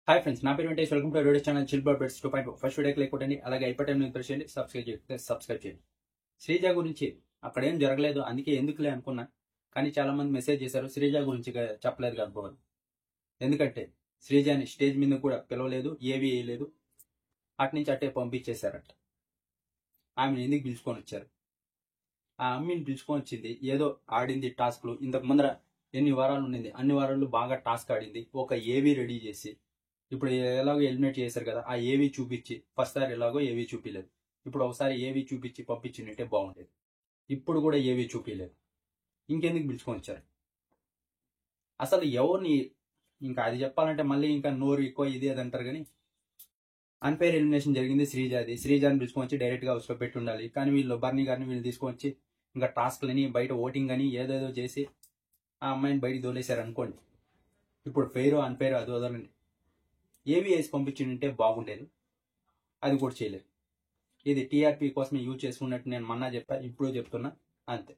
Hi friends, నా పేరు Venkatesh. Welcome to video channel chill birds 2.0. First వీడియోకి లైక్ కొట్టండి, అలాగే అయిపోయి టైం ప్రెస్ చేయండి, సబ్స్క్రైబ్ చేయండి. శ్రీజ గురించి అక్కడ ఏం జరగలేదు, అందుకే ఎందుకులే అనుకున్నా. కానీ చాలా మంది మెసేజ్ చేశారు శ్రీజ గురించి చెప్పలేదు కదా. ఎందుకంటే శ్రీజని స్టేజ్ మీద కూడా పిలవలేదు, ఏవి వేయలేదు, అటు నుంచి అట్టే పంపించేశారట. ఆమెను ఎందుకు పిలుచుకొని వచ్చారు? ఆ అమ్మిని పిలుచుకొని వచ్చింది ఏదో ఆడింది టాస్క్లు. ఇంతకు ముందర ఎన్ని వారాలు ఉండింది, అన్ని వారాలు బాగా టాస్క్ ఆడింది. ఒక ఏవి రెడీ చేసి ఇప్పుడు ఎలాగో ఎలిమినేట్ చేశారు కదా, ఆ ఏవి చూపించి ఫస్ట్ సారి ఎలాగో ఏవి చూపించలేదు. ఇప్పుడు ఒకసారి ఏవి చూపించి పంపించినట్టే బాగుండేది. ఇప్పుడు కూడా ఏవి చూపించలేదు, ఇంకెందుకు పిలుచుకొని వచ్చారు? అసలు ఎవరిని ఇంకా అది చెప్పాలంటే మళ్ళీ ఇంకా నోరు ఎక్కువ ఇది అది అంటారు. కానీ అన్ఫైర్ ఎలిమినేషన్ జరిగింది శ్రీజాది. శ్రీజాని పిలుచుకొని వచ్చి డైరెక్ట్ గా హౌస్లో పెట్టి ఉండాలి. కానీ వీళ్ళు బర్నీ గారిని వీళ్ళు తీసుకొచ్చి ఇంకా టాస్క్లని బయట ఓటింగ్ అని ఏదేదో చేసి ఆ అమ్మాయిని బయటికి తోలేశారు అనుకోండి. ఇప్పుడు ఫెయిర్ అన్ఫైర్ అది వదలండి, ఏవి వేసి పంపించింటే బాగుండేది. అది కూడా చేయలేదు. ఇది టీఆర్పీ కోసమే యూజ్ చేసుకున్నట్టు నేను మొన్న చెప్పా, ఇప్పుడు చెప్తున్నా, అంతే.